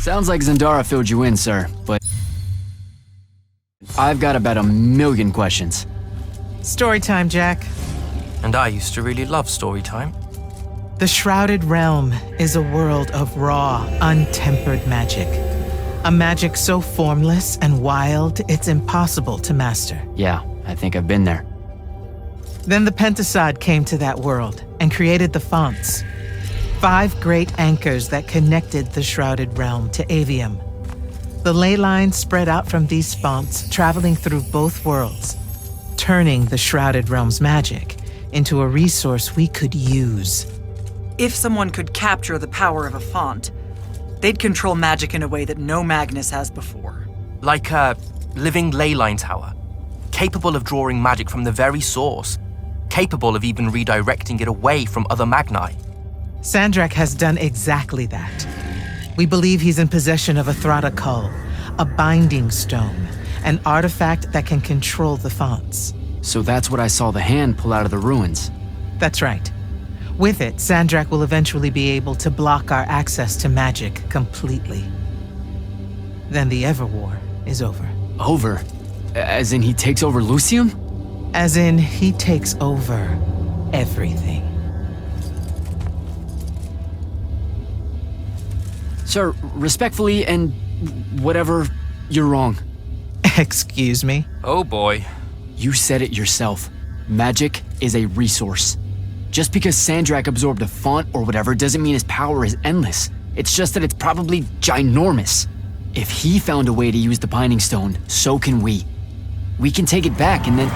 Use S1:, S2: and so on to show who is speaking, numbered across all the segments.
S1: Sounds like Zendara filled you in, sir, but I've got about 1,000,000 questions.
S2: Story time, Jack.
S3: And I used to really love story time.
S2: The Shrouded Realm is a world of raw, untempered magic. A magic so formless and wild, it's impossible to master.
S1: Yeah, I think I've been there.
S2: Then the Pentasod came to that world and created the fonts. 5 great anchors that connected the Shrouded Realm to Aveume. The ley lines spread out from these fonts, traveling through both worlds, turning the Shrouded Realm's magic into a resource we could use.
S4: If someone could capture the power of a font, they'd control magic in a way that no Magnus has before.
S3: Like a living ley line tower, capable of drawing magic from the very source, capable of even redirecting it away from other Magni.
S2: Sandrak has done exactly that. We believe he's in possession of a Thrata Cull, a binding stone, an artifact that can control the fonts.
S1: So that's what I saw the hand pull out of the ruins.
S2: That's right. With it, Sandrak will eventually be able to block our access to magic completely. Then the Everwar is over.
S1: Over? As in he takes over Lucium?
S2: As in, he takes over everything.
S1: Sir, respectfully and whatever, you're wrong.
S2: Excuse me?
S3: Oh boy.
S1: You said it yourself. Magic is a resource. Just because Sandrak absorbed a font or whatever doesn't mean his power is endless. It's just that it's probably ginormous. If he found a way to use the Binding Stone, so can we. We can take it back and then...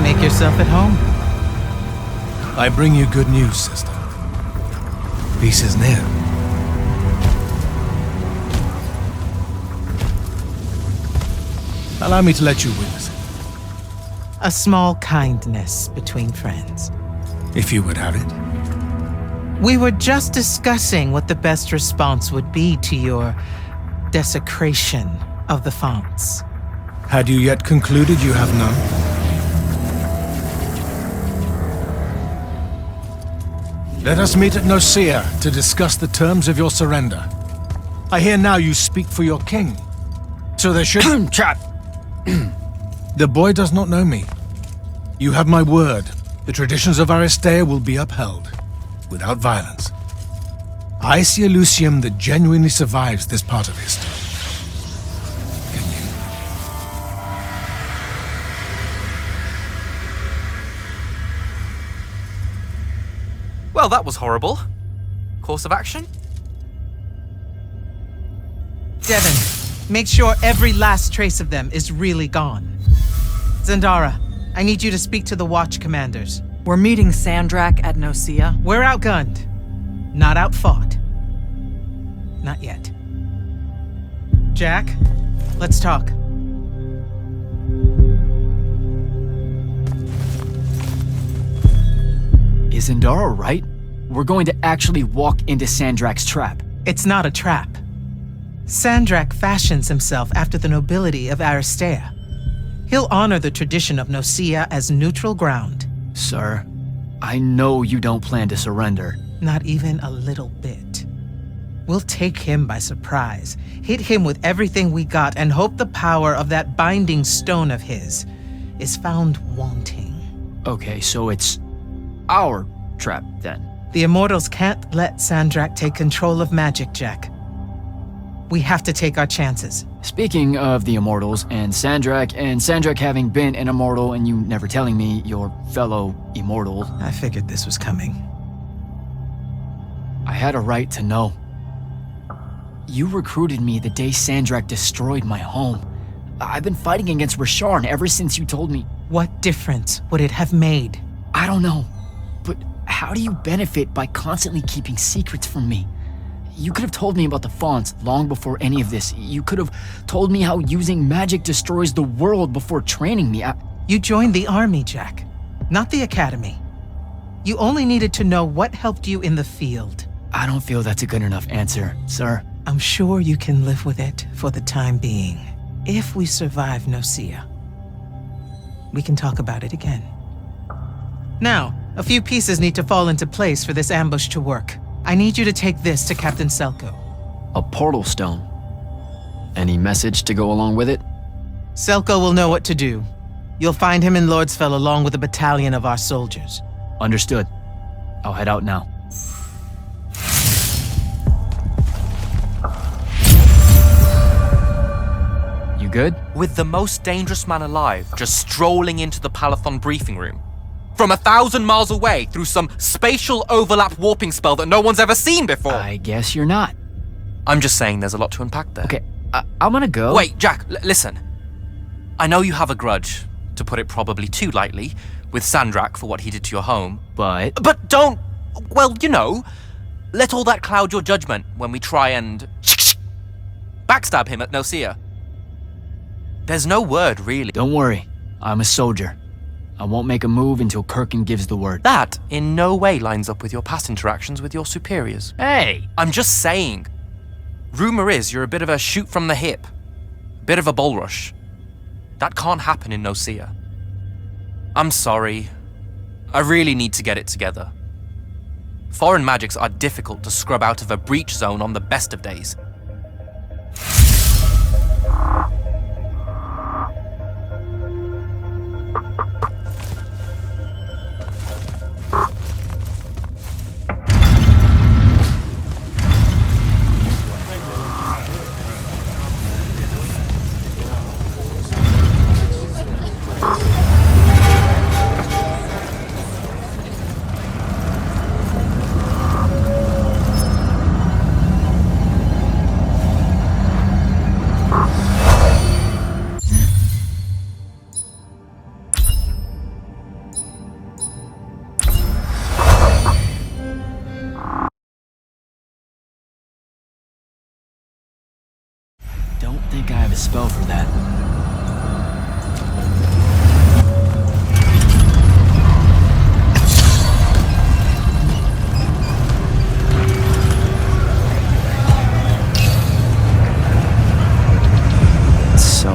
S2: Make yourself at home.
S5: I bring you good news, sister. Peace is near. Allow me to let you witness it,
S2: A small kindness between friends.
S5: if you would have it.
S2: We were just discussing what the best response would be to your desecration of the fonts.
S5: Had you yet concluded you have none? Let us meet at UczeSie to discuss the terms of your surrender. I hear now you speak for your king. So there should...
S1: Trap!
S5: The boy does not know me. You have my word. The traditions of Aristea will be upheld, without violence. I see a Lucium that genuinely survives this part of history. Can you?
S3: Well, that was horrible. Course of action?
S2: Devin, make sure every last trace of them is really gone. Zendara, I need you to speak to the Watch commanders.
S4: We're meeting Sandrak at UczeSie.
S2: We're outgunned, not outfought. Not yet. Jack, let's talk.
S1: Is Zendara right? We're going to actually walk into Sandrak's trap.
S2: It's not a trap. Sandrak fashions himself after the nobility of Aristea. He'll honor the tradition of UczeSie as neutral ground.
S1: Sir, I know you don't plan to surrender.
S2: Not even a little bit. We'll take him by surprise, hit him with everything we got, and hope the power of that binding stone of his is found wanting.
S1: Okay, so it's our trap then.
S2: The Immortals can't let Sandrak take control of magic, Jack. We have to take our chances.
S1: Speaking of the Immortals and Sandrak having been an Immortal and you never telling me your fellow Immortal,
S2: I figured this was coming.
S1: I had a right to know. You recruited me the day Sandrak destroyed my home. I've been fighting against Rasharn ever since you told me.
S2: What difference would it have made?
S1: I don't know, but how do you benefit by constantly keeping secrets from me? You could have told me about the fonts long before any of this. You could have told me how using magic destroys the world before training me.
S2: You joined the army, Jack, not the academy. You only needed to know what helped you in the field.
S1: I don't feel that's a good enough answer, sir.
S2: I'm sure you can live with it for the time being. If we survive UczeSie, we can talk about it again. Now, a few pieces need to fall into place for this ambush to work. I need you to take this to Captain Selko.
S1: A portal stone. Any message to go along with it?
S2: Selko will know what to do. You'll find him in Lordsfell along with a battalion of our soldiers.
S1: Understood. I'll head out now. You good?
S3: With the most dangerous man alive just strolling into the Palathon briefing room. From 1,000 miles away through some spatial overlap warping spell that no one's ever seen before.
S1: I guess you're not.
S3: I'm just saying there's a lot to unpack there.
S1: Okay, I'm gonna go.
S3: Wait, Jack, listen. I know you have a grudge, to put it probably too lightly, with Sandrak for what he did to your home.
S1: But
S3: Don't, well, you know, let all that cloud your judgment when we try and backstab him at UczeSie. There's no word, really.
S1: don't worry. I'm a soldier. I won't make a move until Kirkin gives the word.
S3: That in no way lines up with your past interactions with your superiors.
S1: Hey!
S3: I'm just saying. Rumor is you're a bit of a shoot from the hip. Bit of a bull rush. That can't happen in UczeSie. I'm sorry. I really need to get it together. Foreign magics are difficult to scrub out of a breach zone on the best of days.
S1: Don't think I have a spell for that. So,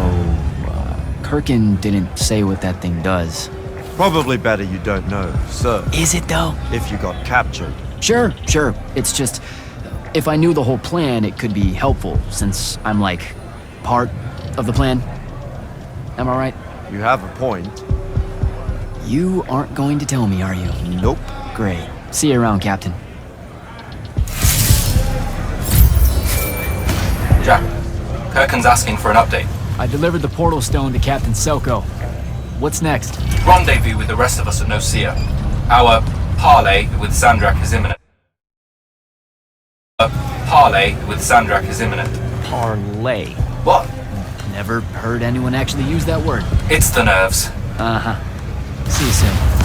S1: Kirkin didn't say what that thing does.
S6: Probably better you don't know, sir,
S1: Is it though?
S6: if you got captured.
S1: Sure. It's just, if I knew the whole plan, it could be helpful, since I'm like, part of the plan. Am I right?
S6: You have a point.
S1: You aren't going to tell me, are you?
S6: Nope.
S1: Great. See you around, Captain.
S3: Jack, Kirkin's asking for an update.
S1: I delivered the portal stone to Captain Selko. What's next?
S3: Rendezvous with the rest of us at UczeSie. Our parley with Sandrak is imminent.
S1: Parlay.
S3: What?
S1: Never heard anyone actually use that word.
S3: It's the nerves.
S1: Uh-huh. See you soon.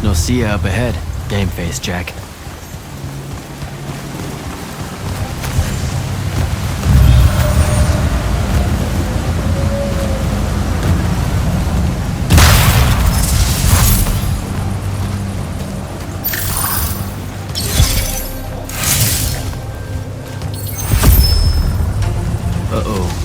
S1: There's no Sia up ahead. Game face, Jack. Uh-oh.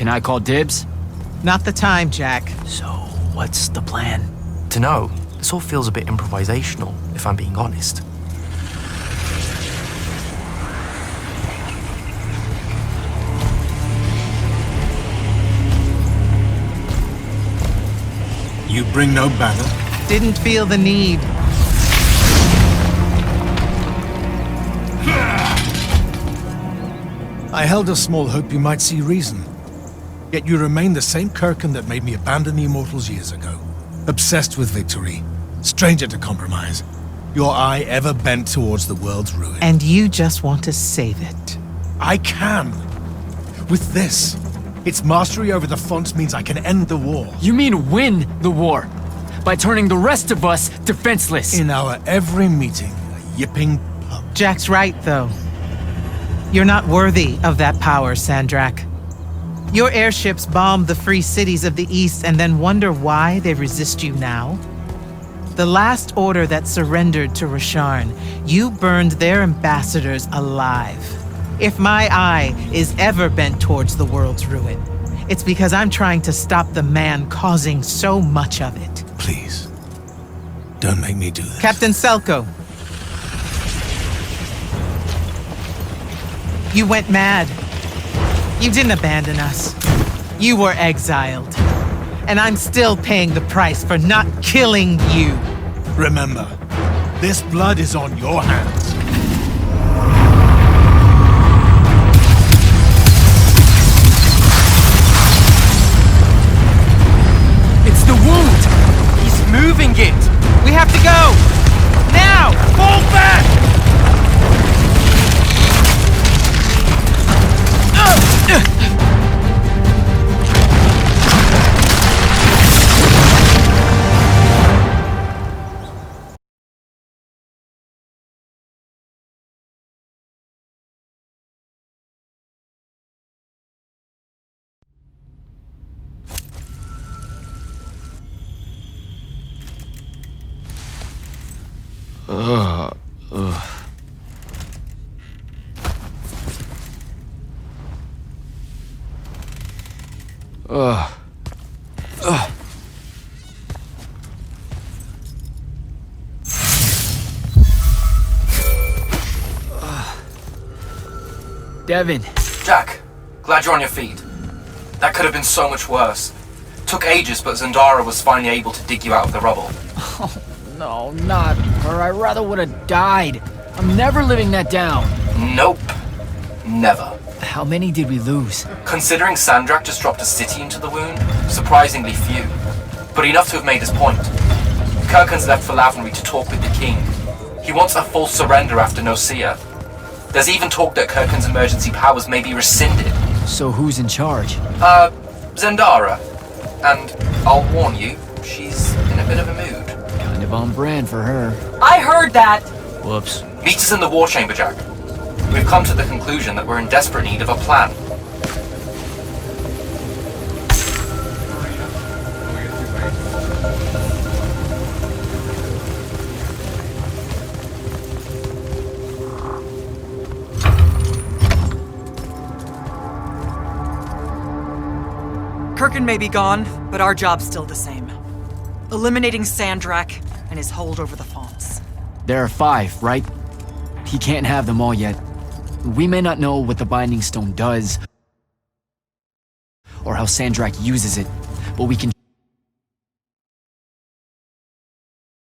S1: Can I call dibs?
S2: Not the time, Jack.
S1: So, what's the plan?
S3: Dunno. This all feels a bit improvisational, if I'm being honest.
S5: You bring no banner?
S2: Didn't feel the need.
S5: I held a small hope you might see reason. Yet you remain the same Kirkin that made me abandon the Immortals years ago. Obsessed with victory. Stranger to compromise. Your eye ever bent towards the world's ruin.
S2: And you just want to save it.
S5: I can. With this. Its mastery over the fonts means I can end the war.
S1: You mean win the war? By turning the rest of us defenseless?
S5: In our every meeting, a yipping pup.
S2: Jack's right, though. You're not worthy of that power, Sandrak. Your airships bombed the free cities of the East and then wonder why they resist you now? The last order that surrendered to Rasharn, you burned their ambassadors alive. If my eye is ever bent towards the world's ruin, it's because I'm trying to stop the man causing so much of it.
S5: Please. Don't make me do this.
S2: Captain Selko. You went mad. You didn't abandon us. You were exiled. and I'm still paying the price for not killing you.
S5: Remember, this blood is on your hands.
S1: It's the wound!
S3: He's moving it!
S2: We have to go! Now!
S3: Fall back!
S1: Devin,
S3: Jack, glad you're on your feet. That could have been so much worse. Took ages, but Zendara was finally able to dig you out of the rubble.
S1: no, not her. I rather would have died. I'm never living that down.
S3: Nope. Never.
S1: How many did we lose?
S3: Considering Sandrak just dropped a city into the wound, surprisingly few. But enough to have made his point. Kirkhan's left for Lavenry to talk with the king. He wants a full surrender after Nicaea. There's even talk that Kirkhan's emergency powers may be rescinded.
S1: So who's in charge?
S3: Zendara. And I'll warn you, she's in a bit of a mood.
S1: Kind of on brand for her.
S4: I heard that!
S1: Whoops.
S3: Meet us in the war chamber, Jack. We've come to the conclusion that we're in desperate need of a plan.
S4: Kirkhan may be gone, but our job's still the same. Eliminating Sandrak and his hold over the fonts.
S1: There are 5, right? He can't have them all yet. We may not know what the Binding Stone does, or how Sandrak uses it, but we can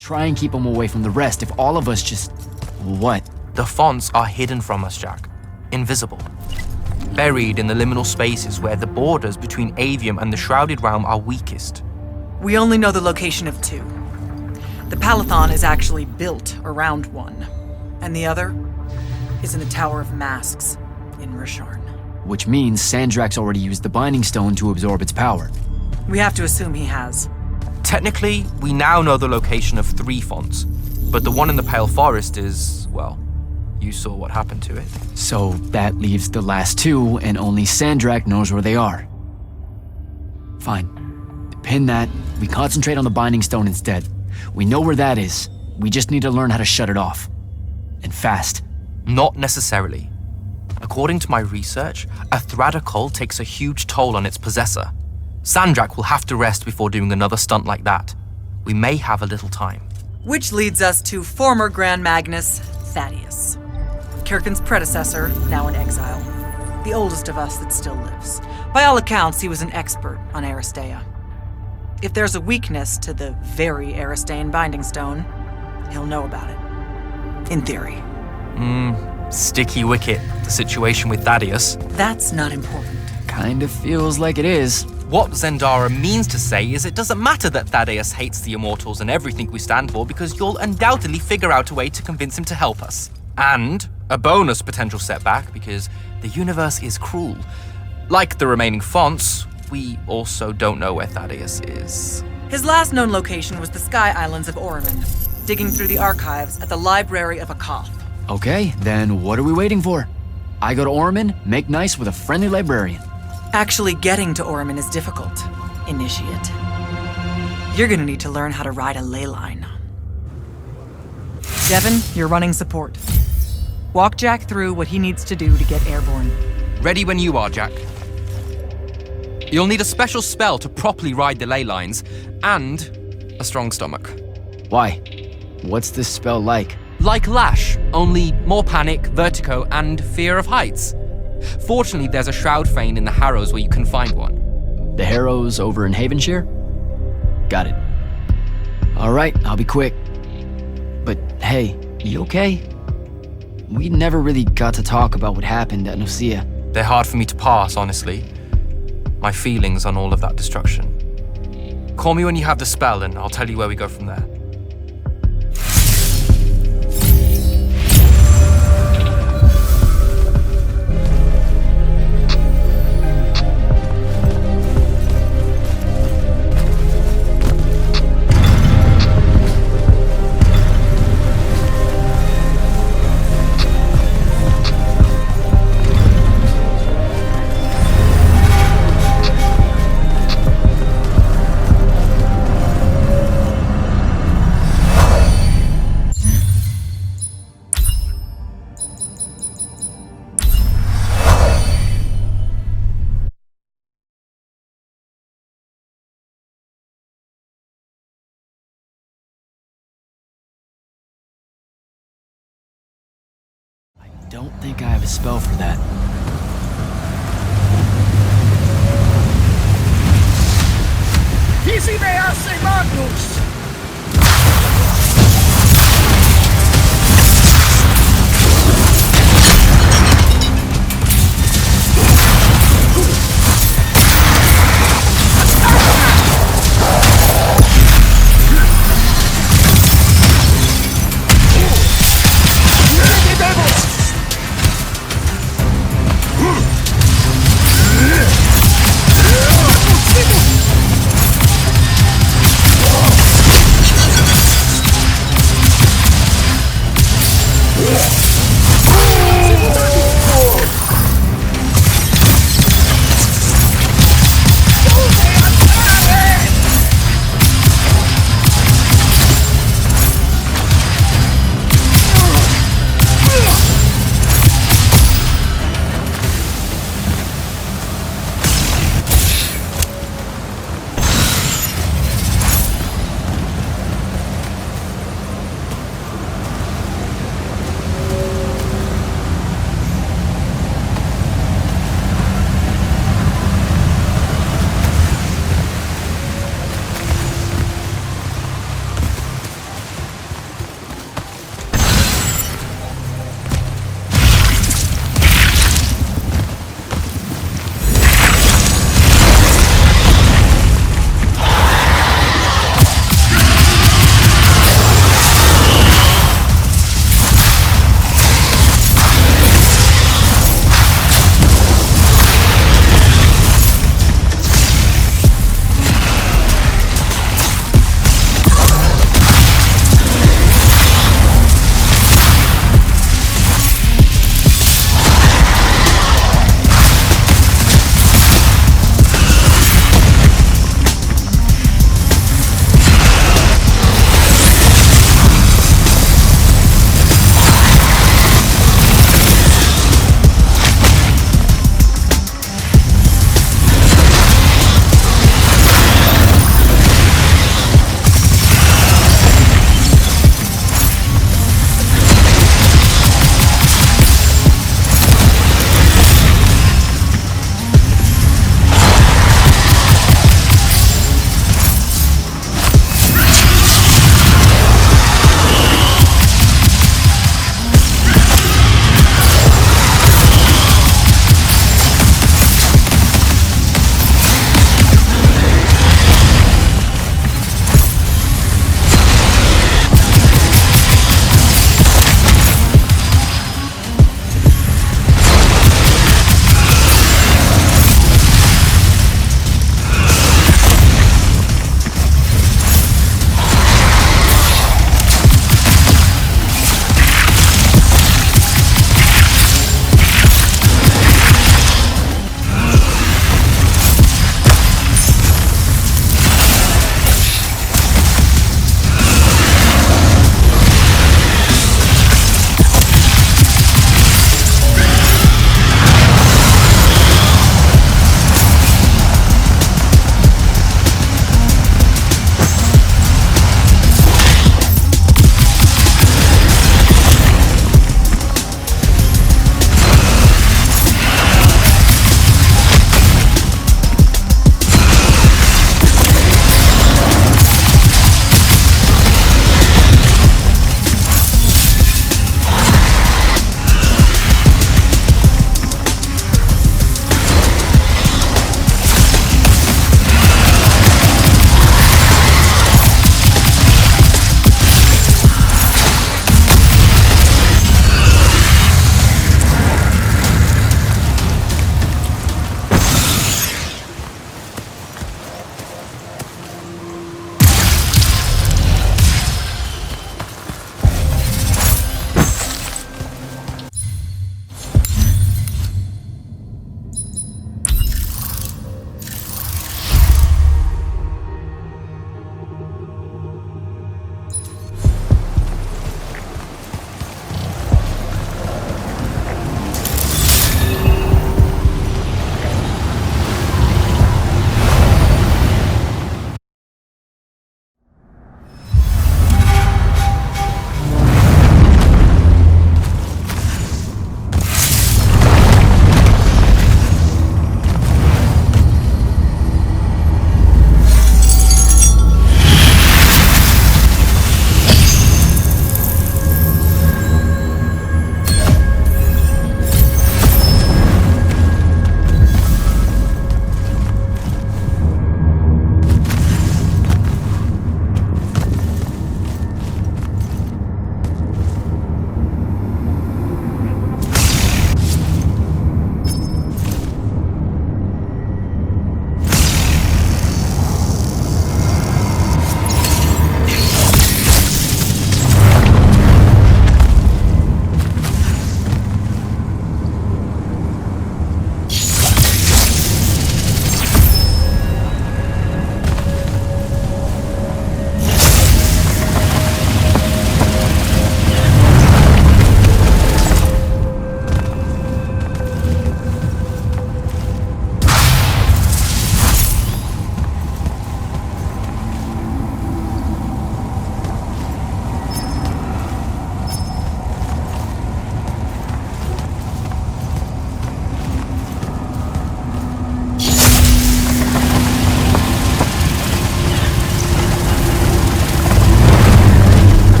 S1: try and keep him away from the rest if all of us just... What?
S3: The fonts are hidden from us, Jack. Invisible. Buried in the liminal spaces where the borders between Aveume and the Shrouded Realm are weakest.
S4: We only know the location of 2. The Palathon is actually built around one, and the other is in the Tower of Masks in Risharn.
S1: Which means Sandrak's already used the Binding Stone to absorb its power.
S4: We have to assume he has.
S3: Technically, we now know the location of 3 fonts, but the one in the Pale Forest is, well, you saw what happened to it.
S1: So that leaves the last 2, and only Sandrak knows where they are. Fine. Pin that. We concentrate on the Binding Stone instead. We know where that is. We just need to learn how to shut it off. And fast.
S3: Not necessarily. According to my research, a Thradakol takes a huge toll on its possessor. Sandrak will have to rest before doing another stunt like that. We may have a little time.
S4: Which leads us to former Grand Magnus Thaddeus. Kirkhan's predecessor, now in exile. The oldest of us that still lives. By all accounts, he was an expert on Aristea. If there's a weakness to the very Aristean Binding Stone, he'll know about it. In theory.
S3: Sticky wicket, the situation with Thaddeus.
S4: That's not important.
S1: Kind of feels like it is.
S3: What Zendara means to say is it doesn't matter that Thaddeus hates the Immortals and everything we stand for, because you'll undoubtedly figure out a way to convince him to help us. And a bonus potential setback, because the universe is cruel. Like the remaining fonts, we also don't know where Thaddeus is.
S4: His last known location was the Sky Islands of Oraman, digging through the archives at the Library of Akoth.
S1: Okay, then what are we waiting for? I go to Orman, make nice with a friendly librarian.
S4: Actually getting to Oraman is difficult, Initiate. You're gonna need to learn how to ride a ley line. Devin, you're running support. Walk Jack through what he needs to do to get airborne.
S3: Ready when you are, Jack. You'll need a special spell to properly ride the ley lines, and a strong stomach.
S1: Why? What's this spell like?
S3: Like Lash, only more panic, vertigo, and fear of heights. Fortunately, there's a shroud fane in the Harrows where you can find one.
S1: The Harrows over in Havenshire? Got it. Alright, I'll be quick. But hey, you okay? We never really got to talk about what happened at Nicaea.
S3: They're hard for me to pass, honestly. My feelings on all of that destruction. Call me when you have the spell and I'll tell you where we go from there.
S1: Don't think I have a spell for that.
S7: Easy me hace Magnus!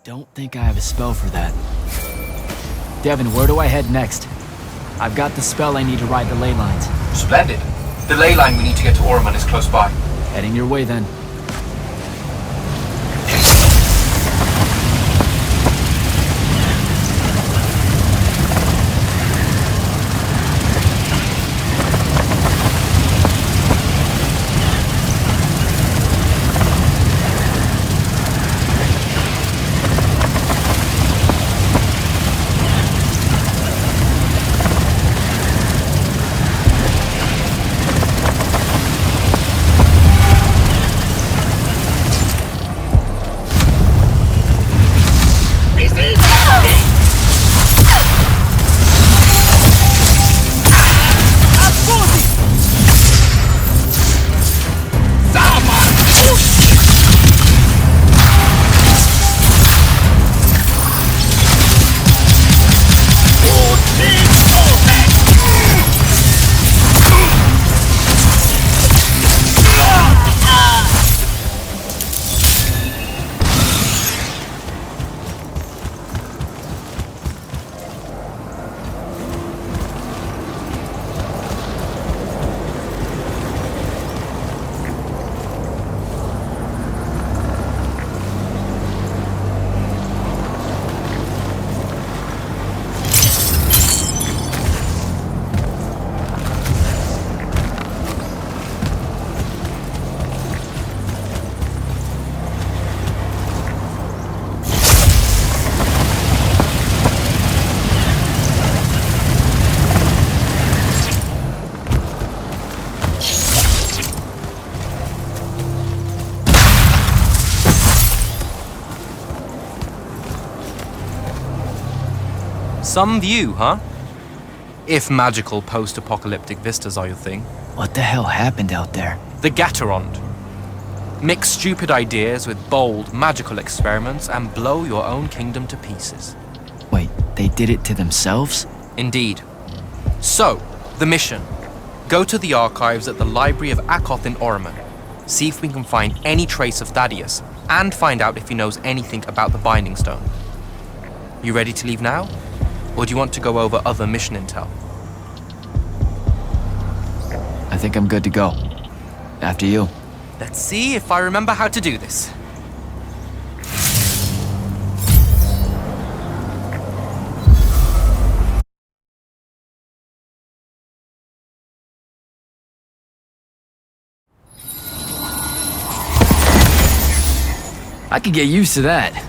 S1: Don't think I have a spell for that. Devin, where do I head next? I've got the spell I need to ride the ley lines.
S3: Splendid. The ley line we need to get to Orman is close by.
S1: Heading your way then.
S3: Some view, huh? If magical post-apocalyptic vistas are your thing.
S1: What the hell happened out there?
S3: The Gatorond. Mix stupid ideas with bold, magical experiments and blow your own kingdom to pieces.
S1: Wait, they did it to themselves?
S3: Indeed. So, the mission. Go to the archives at the Library of Akoth in Orman. See if we can find any trace of Thaddeus, and find out if he knows anything about the Binding Stone. You ready to leave now? Or do you want to go over other mission intel?
S1: I think I'm good to go. After you.
S3: Let's see if I remember how to do this.
S1: I could get used to that.